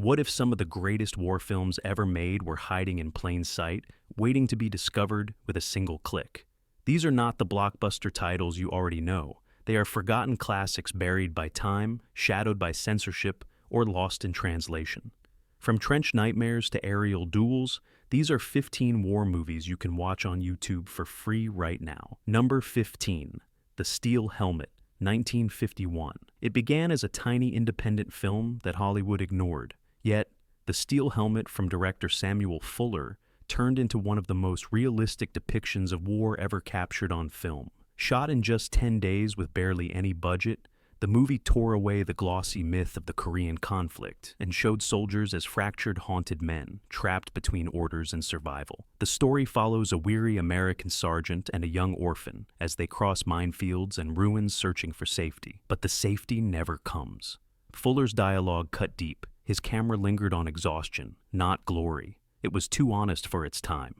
What if some of the greatest war films ever made were hiding in plain sight, waiting to be discovered with a single click? These are not the blockbuster titles you already know. They are forgotten classics buried by time, shadowed by censorship, or lost in translation. From trench nightmares to aerial duels, these are 15 war movies you can watch on YouTube for free right now. Number 15, The Steel Helmet, 1951. It began as a tiny independent film that Hollywood ignored. Yet, The Steel Helmet from director Samuel Fuller turned into one of the most realistic depictions of war ever captured on film. Shot in just 10 days with barely any budget, the movie tore away the glossy myth of the Korean conflict and showed soldiers as fractured, haunted men, trapped between orders and survival. The story follows a weary American sergeant and a young orphan as they cross minefields and ruins searching for safety. But the safety never comes. Fuller's dialogue cut deep. His camera lingered on exhaustion, not glory. It was too honest for its time.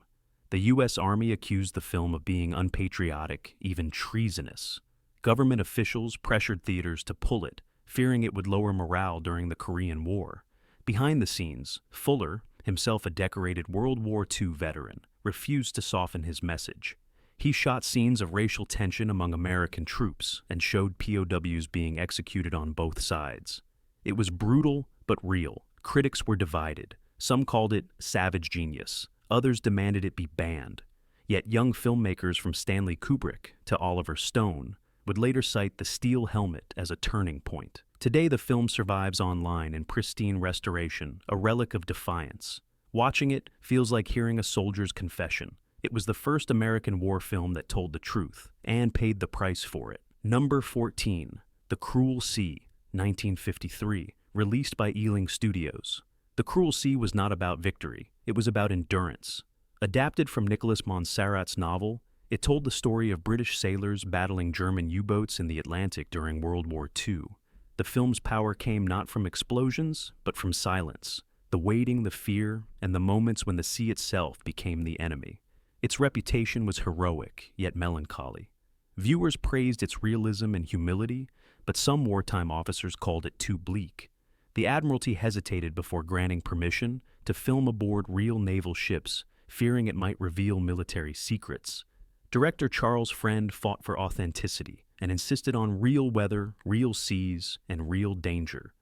The U.S. Army accused the film of being unpatriotic, even treasonous. Government officials pressured theaters to pull it, fearing it would lower morale during the Korean War. Behind the scenes, Fuller, himself a decorated World War II veteran, refused to soften his message. He shot scenes of racial tension among American troops and showed POWs being executed on both sides. It was brutal, but real. Critics were divided. Some called it savage genius. Others demanded it be banned. Yet young filmmakers from Stanley Kubrick to Oliver Stone would later cite The Steel Helmet as a turning point. Today the film survives online in pristine restoration, a relic of defiance. Watching it feels like hearing a soldier's confession. It was the first American war film that told the truth, and paid the price for it. Number 14, The Cruel Sea, 1953, released by Ealing Studios. The Cruel Sea was not about victory, it was about endurance. Adapted from Nicholas Montserrat's novel, it told the story of British sailors battling German U-boats in the Atlantic during World War II. The film's power came not from explosions, but from silence, the waiting, the fear, and the moments when the sea itself became the enemy. Its reputation was heroic, yet melancholy. Viewers praised its realism and humility, but some wartime officers called it too bleak. The Admiralty hesitated before granting permission to film aboard real naval ships, fearing it might reveal military secrets. Director Charles Friend fought for authenticity and insisted on real weather, real seas, and real danger.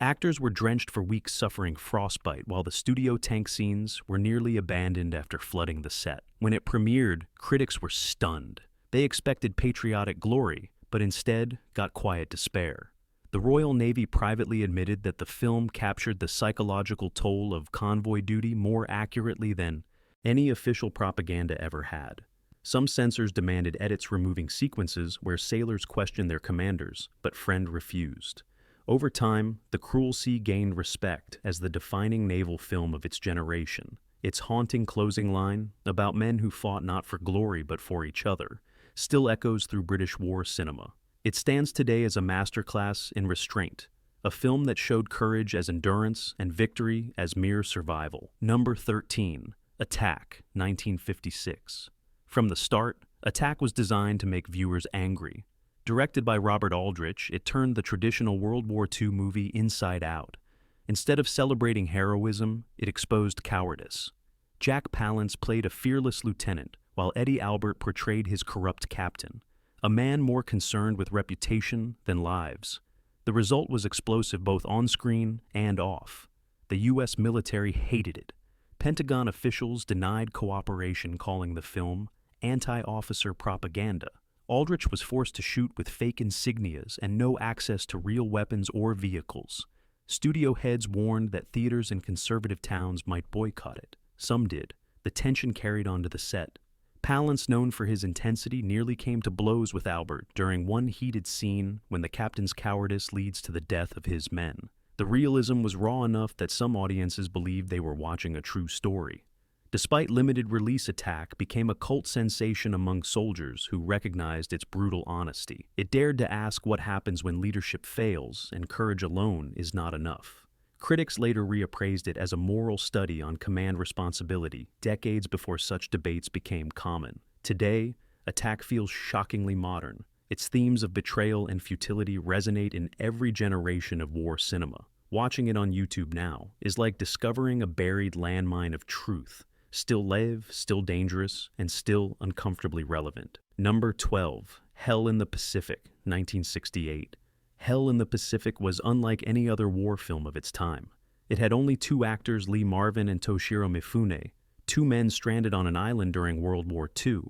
Actors were drenched for weeks suffering frostbite, while the studio tank scenes were nearly abandoned after flooding the set. When it premiered, critics were stunned. They expected patriotic glory, but instead got quiet despair. The Royal Navy privately admitted that the film captured the psychological toll of convoy duty more accurately than any official propaganda ever had. Some censors demanded edits removing sequences where sailors questioned their commanders, but Friend refused. Over time, The Cruel Sea gained respect as the defining naval film of its generation. Its haunting closing line, about men who fought not for glory but for each other, still echoes through British war cinema. It stands today as a masterclass in restraint, a film that showed courage as endurance and victory as mere survival. Number 13, Attack, 1956. From the start, Attack was designed to make viewers angry. Directed by Robert Aldrich, it turned the traditional World War II movie inside out. Instead of celebrating heroism, it exposed cowardice. Jack Palance played a fearless lieutenant, while Eddie Albert portrayed his corrupt captain, a man more concerned with reputation than lives. The result was explosive both on-screen and off. The U.S. military hated it. Pentagon officials denied cooperation, calling the film anti-officer propaganda. Aldrich was forced to shoot with fake insignias and no access to real weapons or vehicles. Studio heads warned that theaters in conservative towns might boycott it. Some did. The tension carried onto the set. Palance, known for his intensity, nearly came to blows with Albert during one heated scene when the captain's cowardice leads to the death of his men. The realism was raw enough that some audiences believed they were watching a true story. Despite limited release, Attack became a cult sensation among soldiers who recognized its brutal honesty. It dared to ask what happens when leadership fails and courage alone is not enough. Critics later reappraised it as a moral study on command responsibility, decades before such debates became common. Today, Attack feels shockingly modern. Its themes of betrayal and futility resonate in every generation of war cinema. Watching it on YouTube now is like discovering a buried landmine of truth, still live, still dangerous, and still uncomfortably relevant. Number 12, Hell in the Pacific, 1968. Hell in the Pacific was unlike any other war film of its time. It had only two actors, Lee Marvin and Toshiro Mifune, two men stranded on an island during World War II.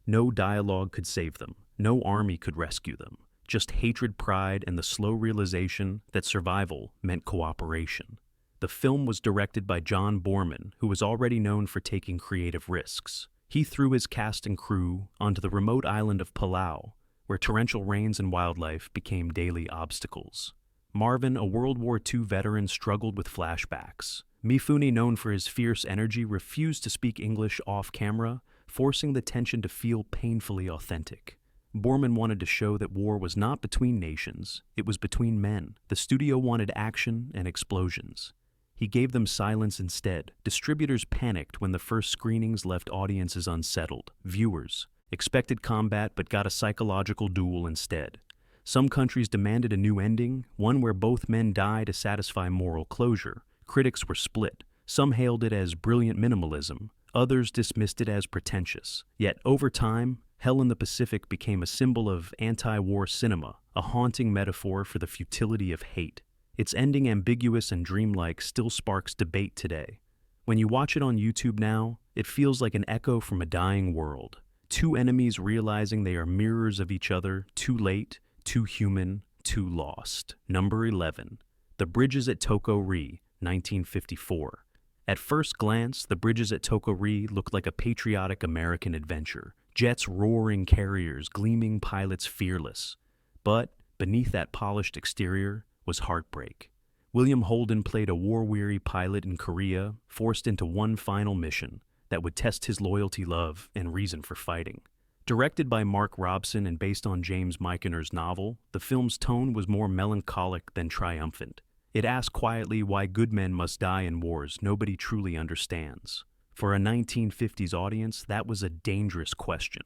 No dialogue could save them. No army could rescue them. Just hatred, pride, and the slow realization that survival meant cooperation. The film was directed by John Borman, who was already known for taking creative risks. He threw his cast and crew onto the remote island of Palau, where torrential rains and wildlife became daily obstacles. Marvin, a World War II veteran, struggled with flashbacks. Mifune, known for his fierce energy, refused to speak English off-camera, forcing the tension to feel painfully authentic. Borman wanted to show that war was not between nations, it was between men. The studio wanted action and explosions. He gave them silence instead. Distributors panicked when the first screenings left audiences unsettled. Viewers expected combat but got a psychological duel instead. Some countries demanded a new ending, one where both men die to satisfy moral closure. Critics were split. Some hailed it as brilliant minimalism. Others dismissed it as pretentious. Yet over time, Hell in the Pacific became a symbol of anti-war cinema, a haunting metaphor for the futility of hate. Its ending, ambiguous and dreamlike, still sparks debate today. When you watch it on YouTube now, it feels like an echo from a dying world. Two enemies realizing they are mirrors of each other, too late, too human, too lost. Number 11. The Bridges at Toko-Ri, 1954. At first glance, the bridges at Toko-Ri looked like a patriotic American adventure. Jets roaring, carriers gleaming, pilots fearless. But beneath that polished exterior was heartbreak. William Holden played a war-weary pilot in Korea, forced into one final mission that would test his loyalty, love, and reason for fighting. Directed by Mark Robson and based on James Michener's novel, the film's tone was more melancholic than triumphant. It asked quietly why good men must die in wars nobody truly understands. For a 1950s audience, that was a dangerous question.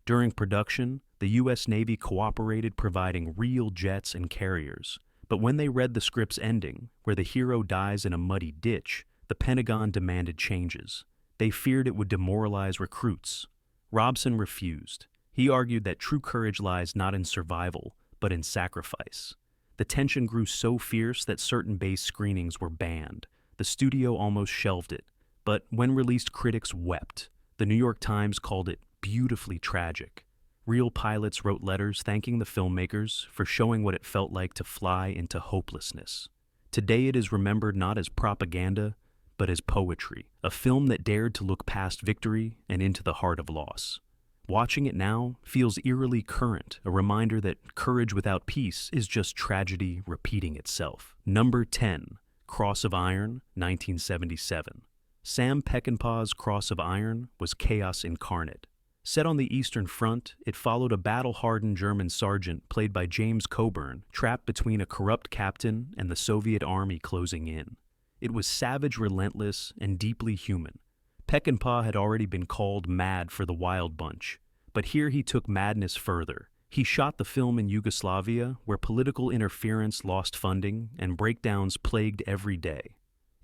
During production, the U.S. Navy cooperated, providing real jets and carriers. But when they read the script's ending, where the hero dies in a muddy ditch, the Pentagon demanded changes. They feared it would demoralize recruits. Robson refused. He argued that true courage lies not in survival, but in sacrifice. The tension grew so fierce that certain base screenings were banned. The studio almost shelved it. But when released, critics wept. The New York Times called it beautifully tragic. Real pilots wrote letters thanking the filmmakers for showing what it felt like to fly into hopelessness. Today it is remembered not as propaganda, but as poetry, a film that dared to look past victory and into the heart of loss. Watching it now feels eerily current, a reminder that courage without peace is just tragedy repeating itself. Number 10, Cross of Iron, 1977. Sam Peckinpah's Cross of Iron was chaos incarnate. Set on the Eastern Front, it followed a battle-hardened German sergeant played by James Coburn, trapped between a corrupt captain and the Soviet army closing in. It was savage, relentless, and deeply human. Peckinpah had already been called mad for the Wild Bunch, but here he took madness further. He shot the film in Yugoslavia, where political interference lost funding and breakdowns plagued every day.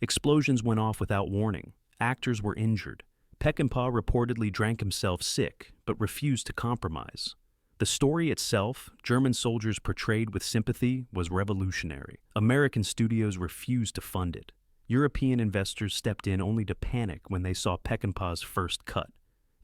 Explosions went off without warning. Actors were injured. Peckinpah reportedly drank himself sick, but refused to compromise. The story itself, German soldiers portrayed with sympathy, was revolutionary. American studios refused to fund it. European investors stepped in only to panic when they saw Peckinpah's first cut.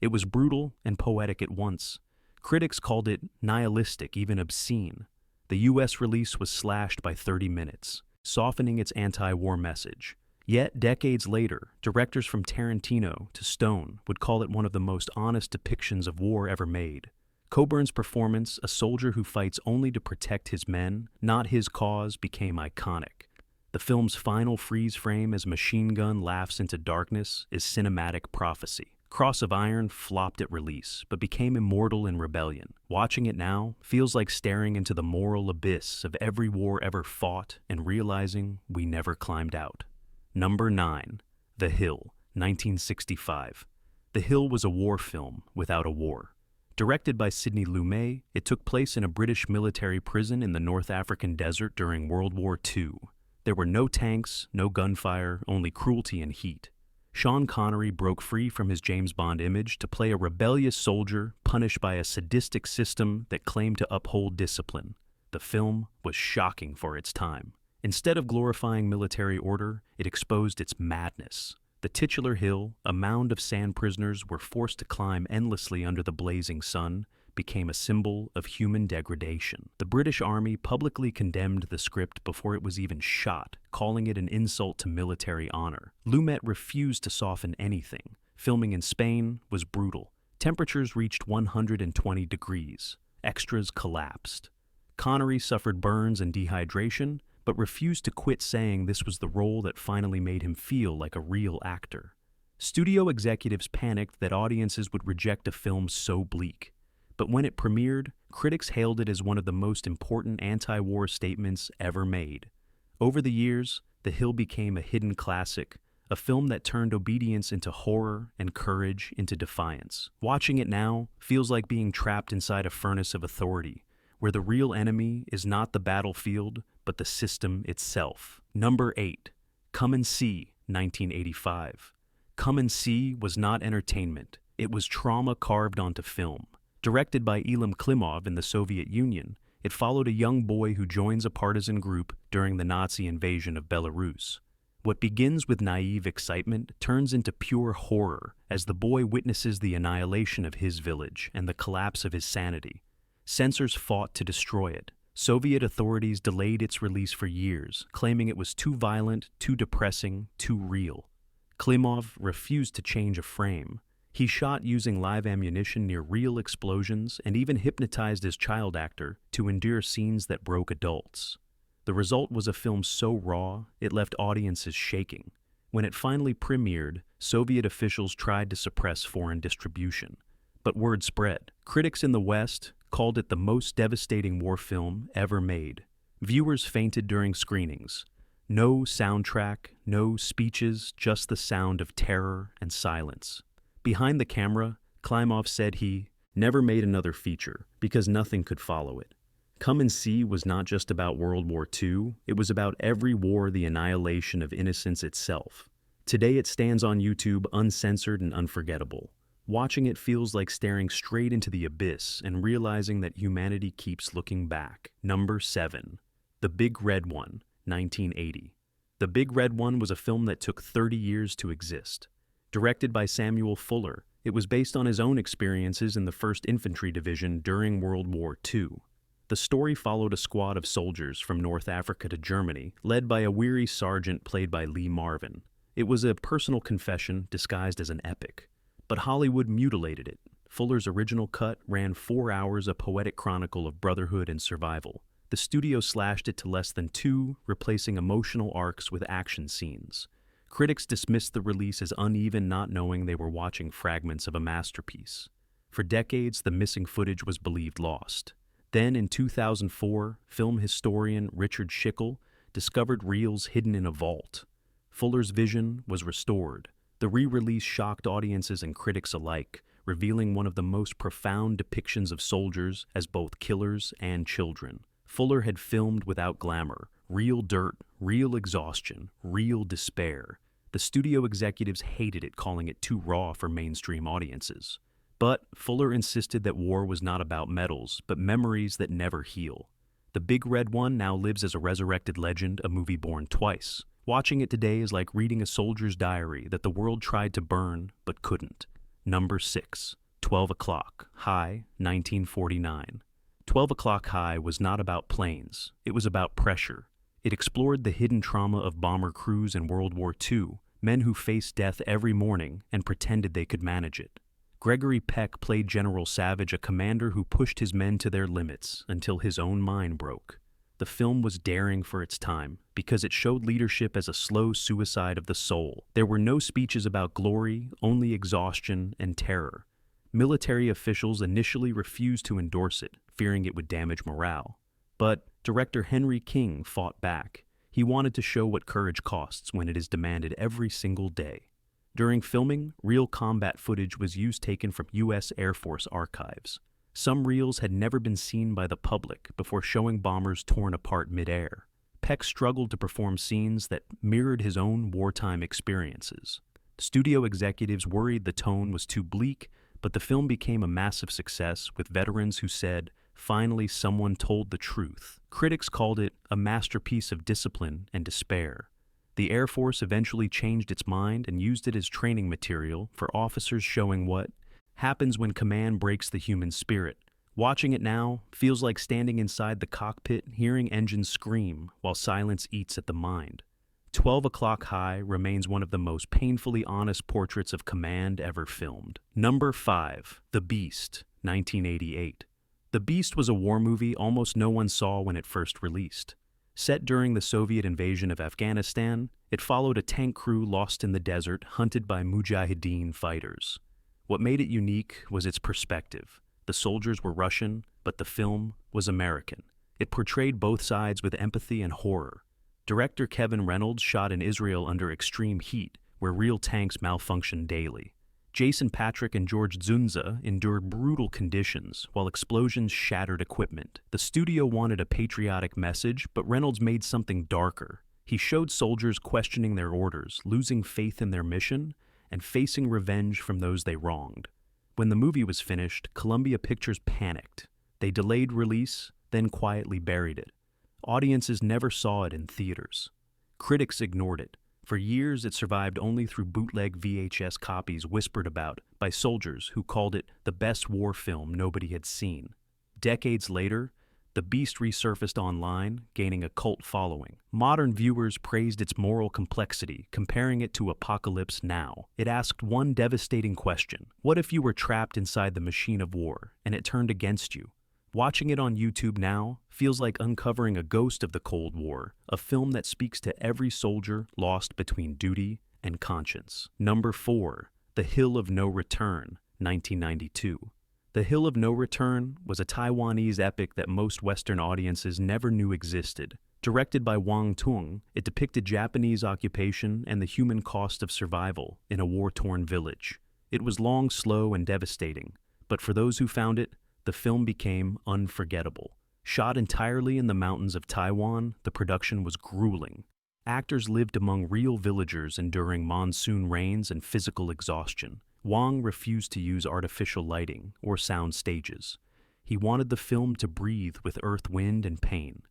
It was brutal and poetic at once. Critics called it nihilistic, even obscene. The U.S. release was slashed by 30 minutes, softening its anti-war message. Yet, decades later, directors from Tarantino to Stone would call it one of the most honest depictions of war ever made. Coburn's performance, a soldier who fights only to protect his men, not his cause, became iconic. The film's final freeze frame as a machine gun laughs into darkness is cinematic prophecy. Cross of Iron flopped at release, but became immortal in rebellion. Watching it now feels like staring into the moral abyss of every war ever fought and realizing we never climbed out. Number 9. The Hill, 1965. The Hill was a war film without a war. Directed by Sidney Lumet, it took place in a British military prison in the North African desert during World War II. There were no tanks, no gunfire, only cruelty and heat. Sean Connery broke free from his James Bond image to play a rebellious soldier punished by a sadistic system that claimed to uphold discipline. The film was shocking for its time. Instead of glorifying military order, it exposed its madness. The titular hill, a mound of sand prisoners were forced to climb endlessly under the blazing sun, became a symbol of human degradation. The British Army publicly condemned the script before it was even shot, calling it an insult to military honor. Lumet refused to soften anything. Filming in Spain was brutal. Temperatures reached 120 degrees. Extras collapsed. Connery suffered burns and dehydration, but refused to quit, saying this was the role that finally made him feel like a real actor. Studio executives panicked that audiences would reject a film so bleak. But when it premiered, critics hailed it as one of the most important anti-war statements ever made. Over the years, The Hill became a hidden classic, a film that turned obedience into horror and courage into defiance. Watching it now feels like being trapped inside a furnace of authority, where the real enemy is not the battlefield, but the system itself. Number 8. Come and See, 1985. Come and See was not entertainment. It was trauma carved onto film. Directed by Ilham Klimov in the Soviet Union, it followed a young boy who joins a partisan group during the Nazi invasion of Belarus. What begins with naive excitement turns into pure horror as the boy witnesses the annihilation of his village and the collapse of his sanity. Censors fought to destroy it. Soviet authorities delayed its release for years, claiming it was too violent, too depressing, too real. Klimov refused to change a frame. He shot using live ammunition near real explosions and even hypnotized his child actor to endure scenes that broke adults. The result was a film so raw, it left audiences shaking. When it finally premiered, Soviet officials tried to suppress foreign distribution. But word spread. Critics in the West called it the most devastating war film ever made. Viewers fainted during screenings. No soundtrack, no speeches, just the sound of terror and silence. Behind the camera, Klimov said he never made another feature because nothing could follow it. Come and See was not just about World War II, it was about every war, the annihilation of innocence itself. Today it stands on YouTube uncensored and unforgettable. Watching it feels like staring straight into the abyss and realizing that humanity keeps looking back. Number 7. The Big Red One, 1980. The Big Red One was a film that took 30 years to exist. Directed by Samuel Fuller, it was based on his own experiences in the 1st Infantry Division during World War II. The story followed a squad of soldiers from North Africa to Germany, led by a weary sergeant played by Lee Marvin. It was a personal confession disguised as an epic. But Hollywood mutilated it. Fuller's original cut ran 4 hours, a poetic chronicle of brotherhood and survival. The studio slashed it to less than 2, replacing emotional arcs with action scenes. Critics dismissed the release as uneven, not knowing they were watching fragments of a masterpiece. For decades, the missing footage was believed lost. Then, in 2004, film historian Richard Schickel discovered reels hidden in a vault. Fuller's vision was restored. The re-release shocked audiences and critics alike, revealing one of the most profound depictions of soldiers as both killers and children. Fuller had filmed without glamour, real dirt, real exhaustion, real despair. The studio executives hated it, calling it too raw for mainstream audiences. But Fuller insisted that war was not about medals, but memories that never heal. The Big Red One now lives as a resurrected legend, a movie born twice. Watching it today is like reading a soldier's diary that the world tried to burn but couldn't. Number 6. 12 O'Clock High, 1949. 12 O'Clock High was not about planes. It was about pressure. It explored the hidden trauma of bomber crews in World War II, men who faced death every morning and pretended they could manage it. Gregory Peck played General Savage, a commander who pushed his men to their limits until his own mind broke. The film was daring for its time because it showed leadership as a slow suicide of the soul. There were no speeches about glory, only exhaustion and terror. Military officials initially refused to endorse it, fearing it would damage morale. But director Henry King fought back. He wanted to show what courage costs when it is demanded every single day. During filming, real combat footage was used taken from U.S. Air Force archives. Some reels had never been seen by the public before showing bombers torn apart mid-air. tech struggled to perform scenes that mirrored his own wartime experiences. Studio executives worried the tone was too bleak, but the film became a massive success with veterans who said, "Finally, someone told the truth." Critics called it a masterpiece of discipline and despair. The Air Force eventually changed its mind and used it as training material for officers, showing what happens when command breaks the human spirit. Watching it now feels like standing inside the cockpit, hearing engines scream while silence eats at the mind. 12 O'Clock High remains one of the most painfully honest portraits of command ever filmed. Number 5. The Beast, 1988. The Beast was a war movie almost no one saw when it first released. Set during the Soviet invasion of Afghanistan, it followed a tank crew lost in the desert, hunted by Mujahideen fighters. What made it unique was its perspective. The soldiers were Russian, but the film was American. It portrayed both sides with empathy and horror. Director Kevin Reynolds shot in Israel under extreme heat, where real tanks malfunctioned daily. Jason Patric and George Zunza endured brutal conditions while explosions shattered equipment. The studio wanted a patriotic message, but Reynolds made something darker. He showed soldiers questioning their orders, losing faith in their mission, and facing revenge from those they wronged. When the movie was finished, Columbia Pictures panicked. They delayed release, then quietly buried it. Audiences never saw it in theaters. Critics ignored it. For years, it survived only through bootleg VHS copies whispered about by soldiers who called it the best war film nobody had seen. Decades later, The Beast resurfaced online, gaining a cult following. Modern viewers praised its moral complexity, comparing it to Apocalypse Now. It asked one devastating question: what if you were trapped inside the machine of war, and it turned against you? Watching it on YouTube now feels like uncovering a ghost of the Cold War, a film that speaks to every soldier lost between duty and conscience. Number 4. The Hill of No Return, 1992. The Hill of No Return was a Taiwanese epic that most Western audiences never knew existed. Directed by Wang Tung, it depicted Japanese occupation and the human cost of survival in a war-torn village. It was long, slow, and devastating, but for those who found it, the film became unforgettable. Shot entirely in the mountains of Taiwan, the production was grueling. Actors lived among real villagers enduring monsoon rains and physical exhaustion. Wang refused to use artificial lighting or sound stages. He wanted the film to breathe with earth, wind, and pain.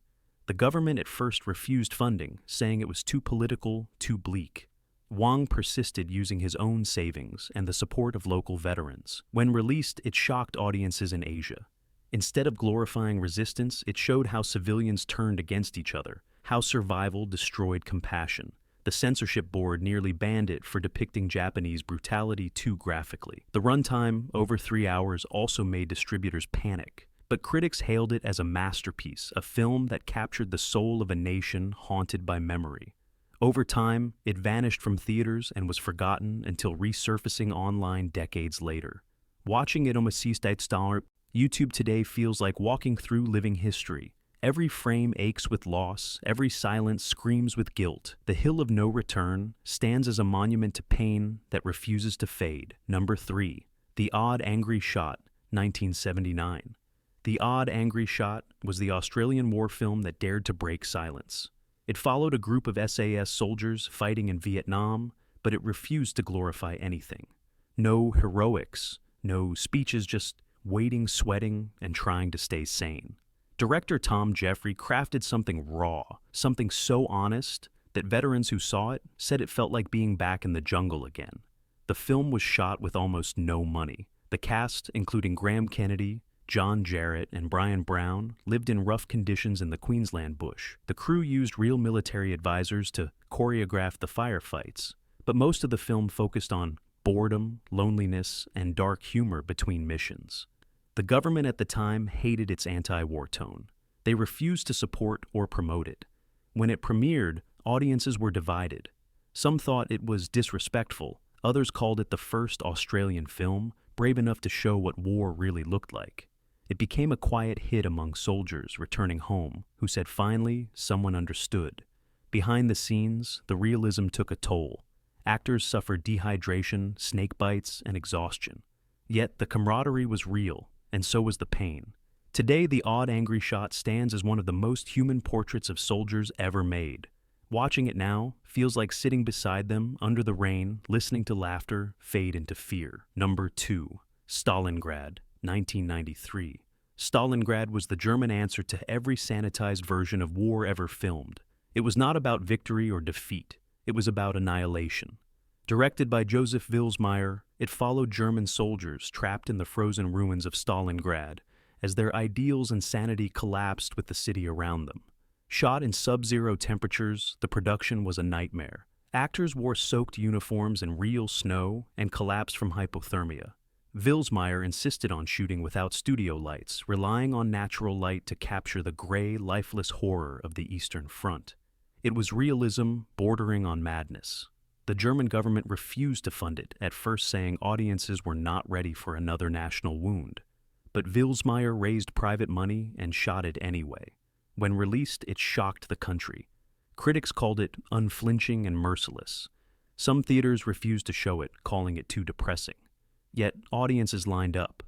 The government at first refused funding, saying it was too political, too bleak. Wang persisted, using his own savings and the support of local veterans. When released, it shocked audiences in Asia. Instead of glorifying resistance, it showed how civilians turned against each other, how survival destroyed compassion. The censorship board nearly banned it for depicting Japanese brutality too graphically. The runtime, over 3 hours, also made distributors panic. But critics hailed it as a masterpiece, a film that captured the soul of a nation haunted by memory. Over time, it vanished from theaters and was forgotten until resurfacing online decades later. Watching it YouTube today feels like walking through living history. Every frame aches with loss, every silence screams with guilt. The Hill of No Return stands as a monument to pain that refuses to fade. Number 3. The Odd Angry Shot, 1979. The Odd Angry Shot was the Australian war film that dared to break silence. It followed a group of SAS soldiers fighting in Vietnam, but it refused to glorify anything. No heroics, no speeches, just waiting, sweating, and trying to stay sane. Director Tom Jeffrey crafted something raw, something so honest that veterans who saw it said it felt like being back in the jungle again. The film was shot with almost no money. The cast, including Graham Kennedy, John Jarrett, and Brian Brown, lived in rough conditions in the Queensland bush. The crew used real military advisors to choreograph the firefights, but most of the film focused on boredom, loneliness, and dark humor between missions. The government at the time hated its anti-war tone. They refused to support or promote it. When it premiered, audiences were divided. Some thought it was disrespectful. Others called it the first Australian film brave enough to show what war really looked like. It became a quiet hit among soldiers returning home who said finally someone understood. Behind the scenes, the realism took a toll. Actors suffered dehydration, snake bites, and exhaustion. Yet the camaraderie was real, and so was the pain. Today, the odd angry shot stands as one of the most human portraits of soldiers ever made. Watching it now feels like sitting beside them under the rain, listening to laughter fade into fear. Number 2. Stalingrad, 1993. Stalingrad was the German answer to every sanitized version of war ever filmed. It was not about victory or defeat. It was about annihilation. Directed by Joseph Vilsmeier, it followed German soldiers trapped in the frozen ruins of Stalingrad as their ideals and sanity collapsed with the city around them. Shot in sub-zero temperatures, the production was a nightmare. Actors wore soaked uniforms in real snow and collapsed from hypothermia. Vilsmeier insisted on shooting without studio lights, relying on natural light to capture the gray, lifeless horror of the Eastern Front. It was realism bordering on madness. The German government refused to fund it, at first saying audiences were not ready for another national wound. But Vilsmeier raised private money and shot it anyway. When released, it shocked the country. Critics called it unflinching and merciless. Some theaters refused to show it, calling it too depressing. Yet audiences lined up.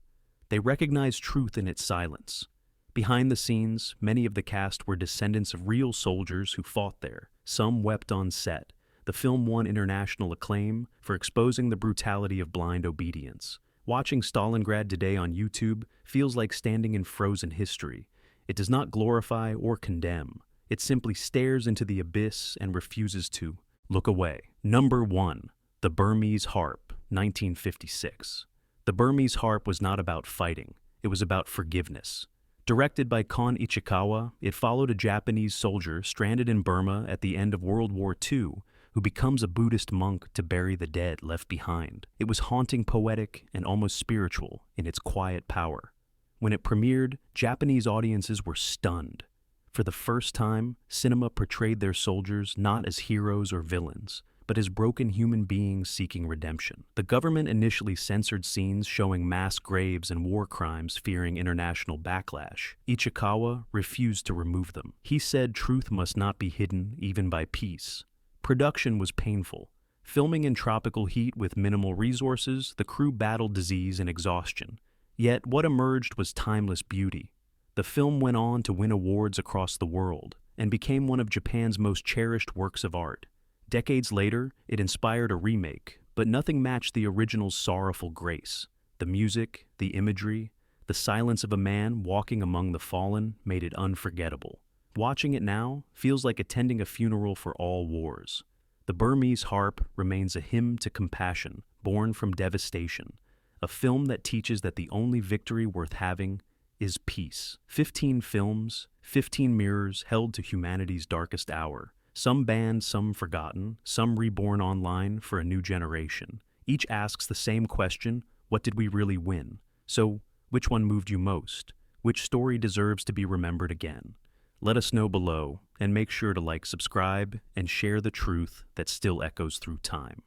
They recognized truth in its silence. Behind the scenes, many of the cast were descendants of real soldiers who fought there. Some wept on set. The film won international acclaim for exposing the brutality of blind obedience. Watching Stalingrad today on YouTube feels like standing in frozen history. It does not glorify or condemn. It simply stares into the abyss and refuses to look away. Number 1. The Burmese Harp, 1956. The Burmese Harp was not about fighting. It was about forgiveness. Directed by Kon Ichikawa, it followed a Japanese soldier stranded in Burma at the end of World War II who becomes a Buddhist monk to bury the dead left behind. It was haunting, poetic, and almost spiritual in its quiet power. When it premiered, Japanese audiences were stunned. For the first time, cinema portrayed their soldiers not as heroes or villains, but as broken human beings seeking redemption. The government initially censored scenes showing mass graves and war crimes, fearing international backlash. Ichikawa refused to remove them. He said truth must not be hidden, even by peace. Production was painful. Filming in tropical heat with minimal resources, the crew battled disease and exhaustion. Yet what emerged was timeless beauty. The film went on to win awards across the world and became one of Japan's most cherished works of art. Decades later, it inspired a remake, but nothing matched the original's sorrowful grace. The music, the imagery, the silence of a man walking among the fallen made it unforgettable. Watching it now feels like attending a funeral for all wars. The Burmese Harp remains a hymn to compassion, born from devastation, a film that teaches that the only victory worth having is peace. 15 films, 15 mirrors held to humanity's darkest hour. Some banned, some forgotten, some reborn online for a new generation. Each asks the same question: what did we really win? So, which one moved you most? Which story deserves to be remembered again? Let us know below, and make sure to like, subscribe, and share the truth that still echoes through time.